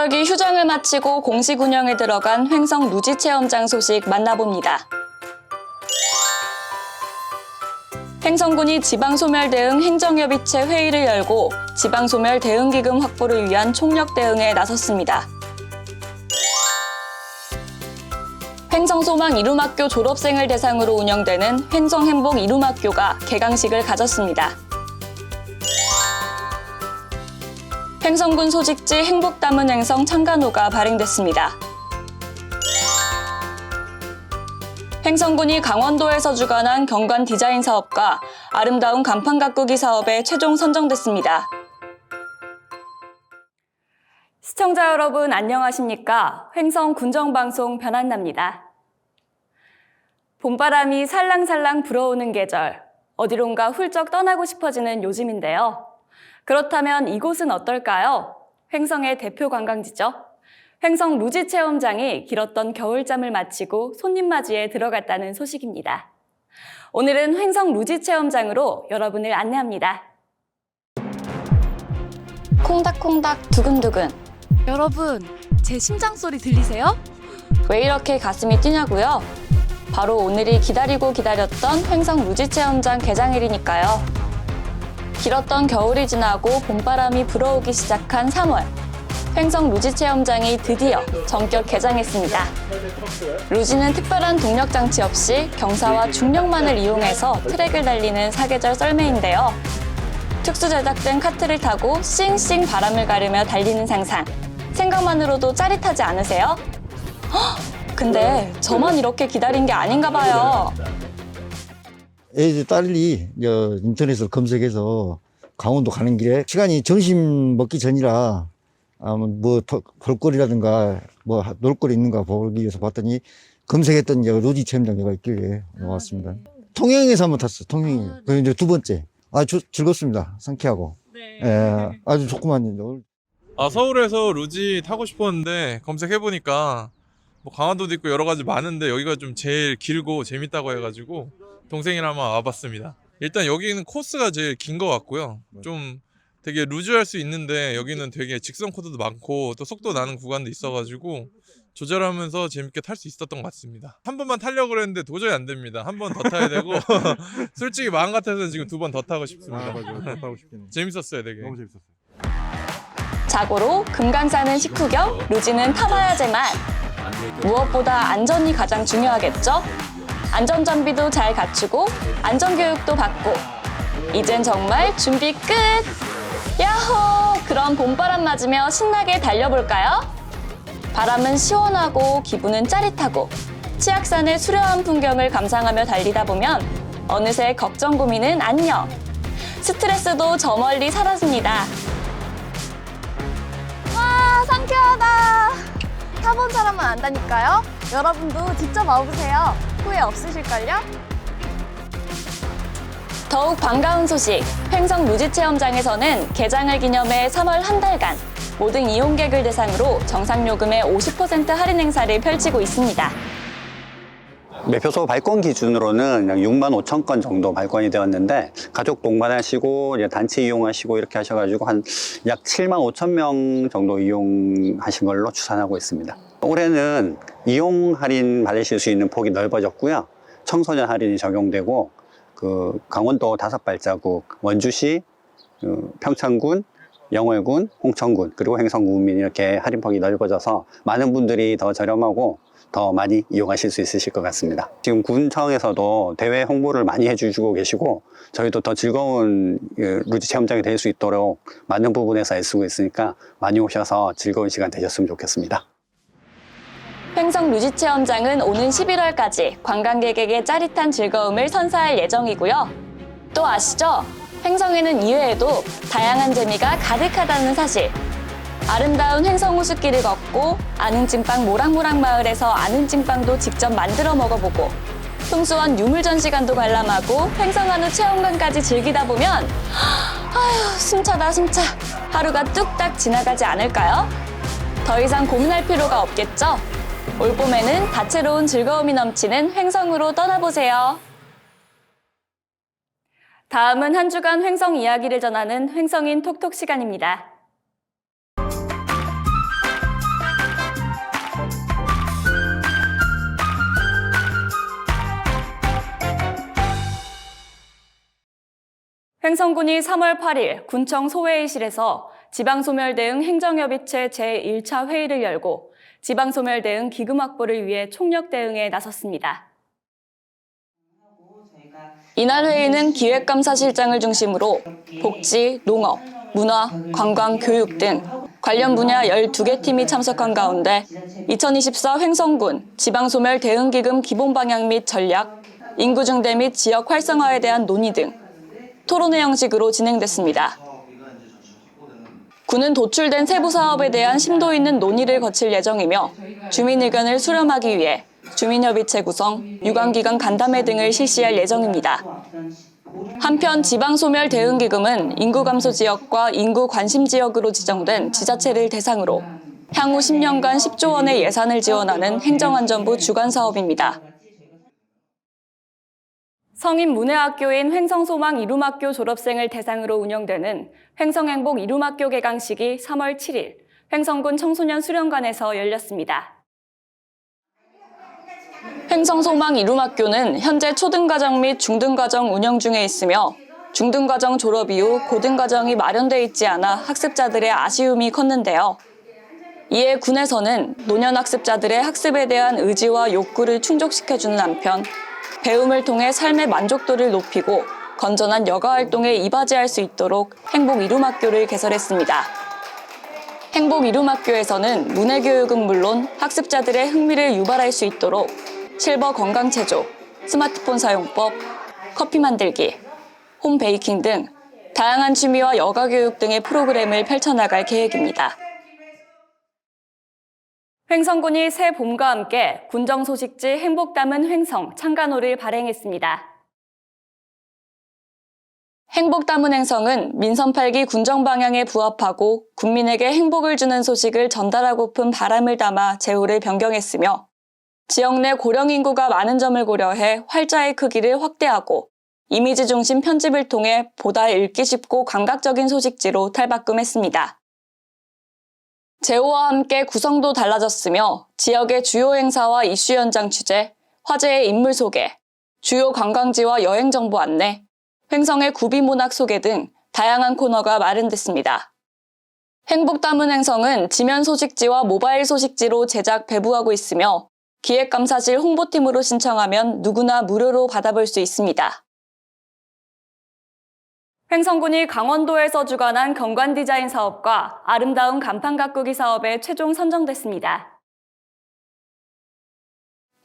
장절기 휴장을 마치고 공식 운영에 들어간 횡성 루지 체험장 소식 만나봅니다. 횡성군이 지방소멸 대응 행정협의체 회의를 열고 지방소멸 대응기금 확보를 위한 총력 대응에 나섰습니다. 횡성소망 이룸학교 졸업생을 대상으로 운영되는 횡성행복 이룸학교가 개강식을 가졌습니다. 횡성군 소직지 행복담은 횡성 창간호가 발행됐습니다. 횡성군이 강원도에서 주관한 경관 디자인 사업과 아름다운 간판 가꾸기 사업에 최종 선정됐습니다. 시청자 여러분 안녕하십니까? 횡성 군정방송 변한나입니다. 봄바람이 살랑살랑 불어오는 계절, 어디론가 훌쩍 떠나고 싶어지는 요즘인데요. 그렇다면 이곳은 어떨까요? 횡성의 대표 관광지죠. 횡성 루지 체험장이 길었던 겨울잠을 마치고 손님 맞이에 들어갔다는 소식입니다. 오늘은 횡성 루지 체험장으로 여러분을 안내합니다. 콩닥콩닥 두근두근. 여러분, 제 심장 소리 들리세요? 왜 이렇게 가슴이 뛰냐고요? 바로 오늘이 기다리고 기다렸던 횡성 루지 체험장 개장일이니까요. 길었던 겨울이 지나고 봄바람이 불어오기 시작한 3월. 횡성 루지 체험장이 드디어 전격 개장했습니다. 루지는 특별한 동력 장치 없이 경사와 중력만을 이용해서 트랙을 달리는 사계절 썰매인데요. 특수 제작된 카트를 타고 싱싱 바람을 가르며 달리는 상상. 생각만으로도 짜릿하지 않으세요? 근데 저만 이렇게 기다린 게 아닌가 봐요. 딸이 인터넷으로 검색해서 강원도 가는 길에 시간이 점심 먹기 전이라 뭐 볼거리라든가 뭐 놀거리 있는가 보기 위해서 봤더니 검색했던 루지 체험장가 있길래 나왔습니다. 통영에서 한번 탔어. 통영에. 그 이제 두 번째. 즐겁습니다. 상쾌하고. 네. 예, 아주 좋구만요. 서울에서 루지 타고 싶었는데 검색해보니까 뭐 강화도도 있고 여러 가지 많은데 여기가 좀 제일 길고 재밌다고 해가지고 동생이랑 한번 와봤습니다. 일단 여기는 코스가 제일 긴 것 같고요. 좀 되게 루즈할 수 있는데 여기는 되게 직선 코드도 많고 또 속도 나는 구간도 있어가지고 조절하면서 재밌게 탈 수 있었던 것 같습니다. 한 번만 타려고 그랬는데 도저히 안 됩니다. 한 번 더 타야 되고 솔직히 마음 같아서는 지금 두 번 더 타고 싶습니다. 맞아요. 타고 싶겠네요. 재밌었어요, 되게. 너무 재밌었어요. 자고로 금강산은 식후경, 루지는 타봐야 제맛. 무엇보다 안전이 가장 중요하겠죠? 안전장비도 잘 갖추고 안전교육도 받고 이젠 정말 준비 끝! 야호! 그럼 봄바람 맞으며 신나게 달려볼까요? 바람은 시원하고 기분은 짜릿하고 치악산의 수려한 풍경을 감상하며 달리다 보면 어느새 걱정 고민은 안녕! 스트레스도 저 멀리 사라집니다. 와, 상쾌하다. 타본 사람은 안다니까요. 여러분도 직접 와보세요. 후회 없으실걸요? 더욱 반가운 소식, 횡성 루지 체험장에서는 개장을 기념해 3월 한 달간 모든 이용객을 대상으로 정상요금의 50% 할인 행사를 펼치고 있습니다. 매표소 발권 기준으로는 약 6만 5천 건 정도 발권이 되었는데 가족 동반하시고 단체 이용하시고 이렇게 하셔가지고 한 약 7만 5천 명 정도 이용하신 걸로 추산하고 있습니다. 올해는 이용 할인 받으실 수 있는 폭이 넓어졌고요. 청소년 할인이 적용되고 강원도 5발자국, 원주시, 평창군, 영월군, 홍천군, 그리고 횡성군민 이렇게 할인폭이 넓어져서 많은 분들이 더 저렴하고 더 많이 이용하실 수 있으실 것 같습니다. 지금 군청에서도 대회 홍보를 많이 해주시고 계시고 저희도 더 즐거운 루지 체험장이 될 수 있도록 많은 부분에서 애쓰고 있으니까 많이 오셔서 즐거운 시간 되셨으면 좋겠습니다. 횡성 루지 체험장은 오는 11월까지 관광객에게 짜릿한 즐거움을 선사할 예정이고요. 또 아시죠? 횡성에는 이외에도 다양한 재미가 가득하다는 사실. 아름다운 횡성 호숫길을 걷고 아는 찐빵 모락모락 마을에서 아는 찐빵도 직접 만들어 먹어보고 풍수원 유물 전시관도 관람하고 횡성 한우 체험관까지 즐기다 보면 아휴 숨차다 숨차 하루가 뚝딱 지나가지 않을까요? 더 이상 고민할 필요가 없겠죠? 올 봄에는 다채로운 즐거움이 넘치는 횡성으로 떠나보세요. 다음은 한 주간 횡성 이야기를 전하는 횡성인 톡톡 시간입니다. 횡성군이 3월 8일 군청 소회의실에서 지방소멸 대응 행정협의체 제1차 회의를 열고 지방소멸 대응 기금 확보를 위해 총력 대응에 나섰습니다. 이날 회의는 기획감사실장을 중심으로 복지, 농업, 문화, 관광, 교육 등 관련 분야 12개 팀이 참석한 가운데 2024 횡성군 지방소멸 대응기금 기본 방향 및 전략, 인구 증대 및 지역 활성화에 대한 논의 등 토론회 형식으로 진행됐습니다. 군은 도출된 세부 사업에 대한 심도 있는 논의를 거칠 예정이며 주민 의견을 수렴하기 위해 주민협의체 구성, 유관기관 간담회 등을 실시할 예정입니다. 한편 지방소멸 대응기금은 인구 감소 지역과 인구 관심 지역으로 지정된 지자체를 대상으로 향후 10년간 10조 원의 예산을 지원하는 행정안전부 주관 사업입니다. 성인문예학교인 횡성소망 이룸학교 졸업생을 대상으로 운영되는 횡성행복 이룸학교 개강식이 3월 7일 횡성군 청소년 수련관에서 열렸습니다. 횡성소망 이룸학교는 현재 초등과정 및 중등과정 운영 중에 있으며 중등과정 졸업 이후 고등과정이 마련돼 있지 않아 학습자들의 아쉬움이 컸는데요. 이에 군에서는 노년 학습자들의 학습에 대한 의지와 욕구를 충족시켜주는 한편 배움을 통해 삶의 만족도를 높이고 건전한 여가활동에 이바지할 수 있도록 행복 이룸학교를 개설했습니다. 행복 이룸학교에서는 문해교육은 물론 학습자들의 흥미를 유발할 수 있도록 실버 건강체조, 스마트폰 사용법, 커피 만들기, 홈 베이킹 등 다양한 취미와 여가교육 등의 프로그램을 펼쳐나갈 계획입니다. 횡성군이 새 봄과 함께 군정 소식지 행복 담은 횡성 창간호를 발행했습니다. 행복 담은 횡성은 민선 8기 군정 방향에 부합하고 국민에게 행복을 주는 소식을 전달하고픈 바람을 담아 제호를 변경했으며 지역 내 고령 인구가 많은 점을 고려해 활자의 크기를 확대하고 이미지 중심 편집을 통해 보다 읽기 쉽고 감각적인 소식지로 탈바꿈했습니다. 제호와 함께 구성도 달라졌으며 지역의 주요 행사와 이슈 현장 취재, 화제의 인물 소개, 주요 관광지와 여행 정보 안내, 횡성의 구비문학 소개 등 다양한 코너가 마련됐습니다. 행복 담은 횡성은 지면 소식지와 모바일 소식지로 제작 배부하고 있으며 기획감사실 홍보팀으로 신청하면 누구나 무료로 받아볼 수 있습니다. 횡성군이 강원도에서 주관한 경관 디자인 사업과 아름다운 간판 가꾸기 사업에 최종 선정됐습니다.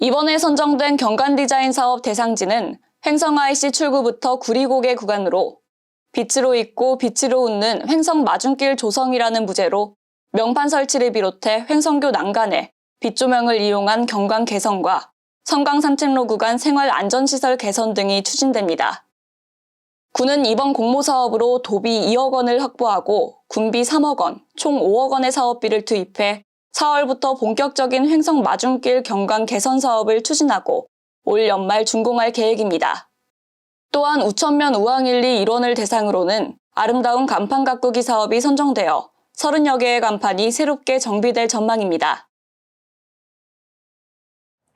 이번에 선정된 경관 디자인 사업 대상지는 횡성 IC 출구부터 구리고개 구간으로 빛으로 있고 빛으로 웃는 횡성 마중길 조성이라는 부제로 명판 설치를 비롯해 횡성교 난간에 빛조명을 이용한 경관 개선과 성강 산책로 구간 생활 안전시설 개선 등이 추진됩니다. 군은 이번 공모 사업으로 도비 2억 원을 확보하고 군비 3억 원, 총 5억 원의 사업비를 투입해 4월부터 본격적인 횡성 마중길 경관 개선 사업을 추진하고 올 연말 준공할 계획입니다. 또한 우천면 우왕일리 일원을 대상으로는 아름다운 간판 가꾸기 사업이 선정되어 30여 개의 간판이 새롭게 정비될 전망입니다.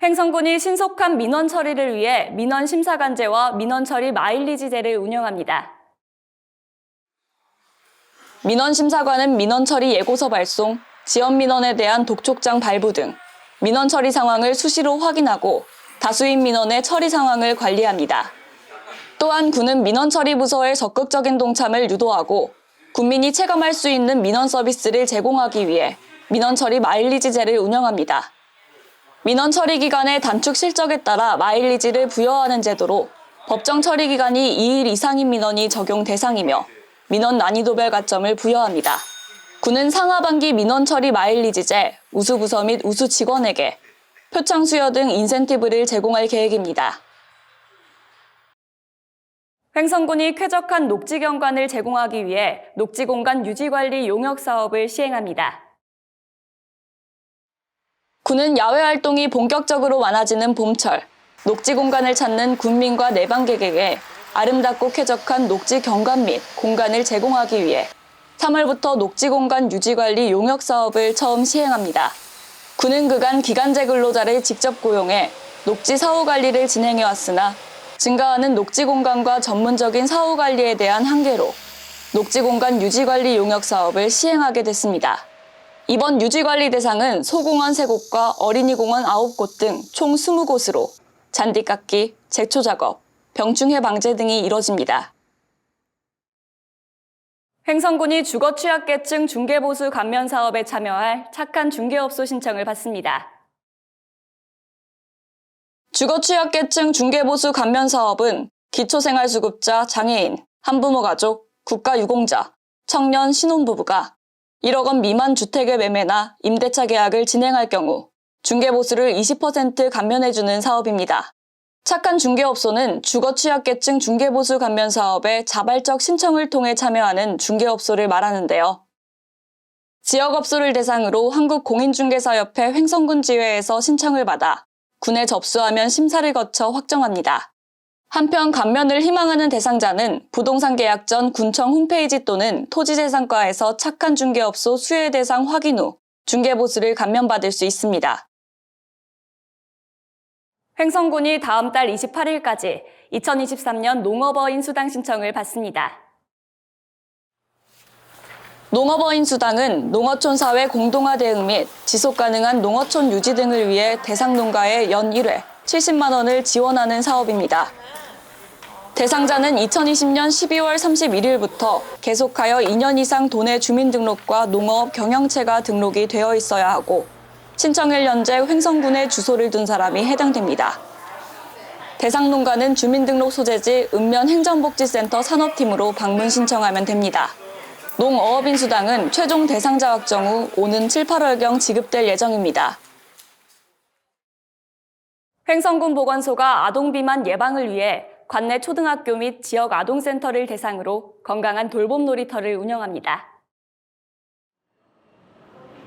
횡성군이 신속한 민원 처리를 위해 민원 심사관제와 민원 처리 마일리지제를 운영합니다. 민원 심사관은 민원 처리 예고서 발송, 지연 민원에 대한 독촉장 발부 등 민원 처리 상황을 수시로 확인하고 다수인 민원의 처리 상황을 관리합니다. 또한 군은 민원 처리 부서의 적극적인 동참을 유도하고 국민이 체감할 수 있는 민원 서비스를 제공하기 위해 민원 처리 마일리지제를 운영합니다. 민원 처리 기간의 단축 실적에 따라 마일리지를 부여하는 제도로 법정 처리 기간이 2일 이상인 민원이 적용 대상이며 민원 난이도별 가점을 부여합니다. 군은 상하반기 민원 처리 마일리지제, 우수 부서 및 우수 직원에게 표창 수여 등 인센티브를 제공할 계획입니다. 횡성군이 쾌적한 녹지 경관을 제공하기 위해 녹지 공간 유지 관리 용역 사업을 시행합니다. 군은 야외 활동이 본격적으로 많아지는 봄철, 녹지 공간을 찾는 군민과 내방객에게 아름답고 쾌적한 녹지 경관 및 공간을 제공하기 위해 3월부터 녹지 공간 유지 관리 용역 사업을 처음 시행합니다. 군은 그간 기간제 근로자를 직접 고용해 녹지 사후 관리를 진행해왔으나 증가하는 녹지 공간과 전문적인 사후 관리에 대한 한계로 녹지 공간 유지 관리 용역 사업을 시행하게 됐습니다. 이번 유지 관리 대상은 소공원 3곳과 어린이 공원 9곳 등 총 20곳으로 잔디 깎기, 제초 작업, 병충해 방제 등이 이뤄집니다. 횡성군이 주거 취약계층 중개보수 감면 사업에 참여할 착한 중개업소 신청을 받습니다. 주거 취약계층 중개보수 감면 사업은 기초생활수급자, 장애인, 한부모 가족, 국가유공자, 청년, 신혼부부가 1억 원 미만 주택의 매매나 임대차 계약을 진행할 경우 중개보수를 20% 감면해주는 사업입니다. 착한 중개업소는 주거 취약계층 중개보수 감면 사업에 자발적 신청을 통해 참여하는 중개업소를 말하는데요. 지역업소를 대상으로 한국공인중개사협회 횡성군 지회에서 신청을 받아 군에 접수하면 심사를 거쳐 확정합니다. 한편 감면을 희망하는 대상자는 부동산 계약 전 군청 홈페이지 또는 토지재산과에서 착한 중개업소 수혜 대상 확인 후 중개보수를 감면받을 수 있습니다. 횡성군이 다음 달 28일까지 2023년 농업어인 수당 신청을 받습니다. 농업어인 수당은 농어촌 사회 공동화 대응 및 지속가능한 농어촌 유지 등을 위해 대상 농가에 연 1회 70만 원을 지원하는 사업입니다. 대상자는 2020년 12월 31일부터 계속하여 2년 이상 도내 주민등록과 농업 경영체가 등록이 되어 있어야 하고 신청일 현재 횡성군에 주소를 둔 사람이 해당됩니다. 대상 농가는 주민등록 소재지 읍면 행정복지센터 산업팀으로 방문 신청하면 됩니다. 농어업인 수당은 최종 대상자 확정 후 오는 7, 8월경 지급될 예정입니다. 횡성군 보건소가 아동 비만 예방을 위해 관내 초등학교 및 지역 아동센터를 대상으로 건강한 돌봄 놀이터를 운영합니다.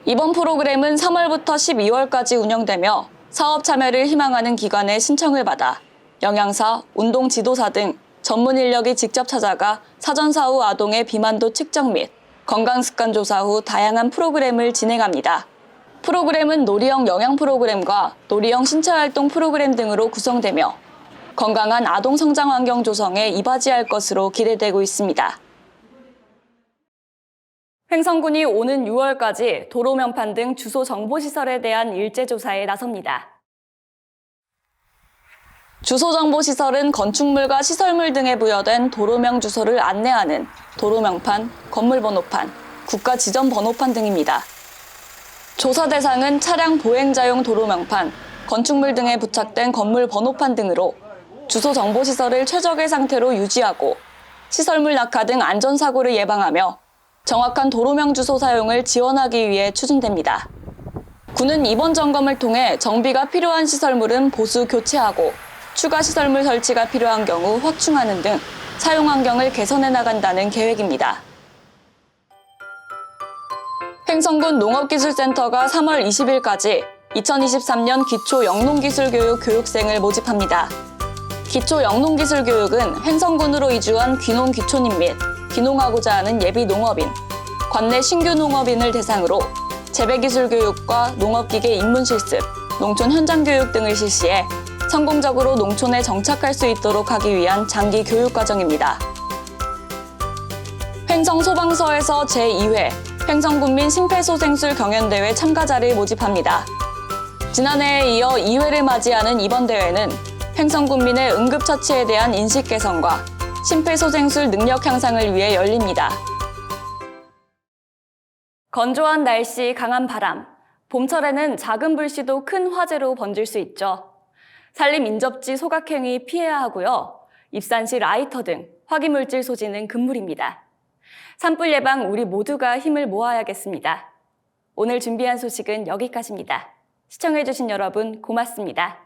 이번 프로그램은 3월부터 12월까지 운영되며 사업 참여를 희망하는 기관의 신청을 받아 영양사, 운동 지도사 등 전문 인력이 직접 찾아가 사전사 후 아동의 비만도 측정 및 건강습관 조사 후 다양한 프로그램을 진행합니다. 프로그램은 놀이형 영양 프로그램과 놀이형 신체활동 프로그램 등으로 구성되며 건강한 아동 성장 환경 조성에 이바지할 것으로 기대되고 있습니다. 횡성군이 오는 6월까지 도로 명판 등 주소 정보시설에 대한 일제 조사에 나섭니다. 주소정보시설은 건축물과 시설물 등에 부여된 도로명 주소를 안내하는 도로명판, 건물번호판, 국가지점번호판 등입니다. 조사 대상은 차량 보행자용 도로명판, 건축물 등에 부착된 건물 번호판 등으로 주소 정보시설을 최적의 상태로 유지하고 시설물 낙하 등 안전사고를 예방하며 정확한 도로명 주소 사용을 지원하기 위해 추진됩니다. 군은 이번 점검을 통해 정비가 필요한 시설물은 보수 교체하고 추가 시설물 설치가 필요한 경우 확충하는 등 사용 환경을 개선해 나간다는 계획입니다. 횡성군 농업기술센터가 3월 20일까지 2023년 기초 영농기술교육 교육생을 모집합니다. 기초 영농기술교육은 횡성군으로 이주한 귀농 귀촌인 및 귀농하고자 하는 예비 농업인, 관내 신규 농업인을 대상으로 재배기술 교육과 농업기계 입문 실습, 농촌 현장 교육 등을 실시해 성공적으로 농촌에 정착할 수 있도록 하기 위한 장기 교육 과정입니다. 횡성소방서에서 제2회 횡성군민 심폐소생술 경연대회 참가자를 모집합니다. 지난해에 이어 2회를 맞이하는 이번 대회는 횡성군민의 응급처치에 대한 인식 개선과 심폐소생술 능력 향상을 위해 열립니다. 건조한 날씨, 강한 바람, 봄철에는 작은 불씨도 큰 화재로 번질 수 있죠. 산림 인접지 소각행위 피해야 하고요. 입산시 라이터 등 화기물질 소지는 금물입니다. 산불 예방 우리 모두가 힘을 모아야겠습니다. 오늘 준비한 소식은 여기까지입니다. 시청해주신 여러분 고맙습니다.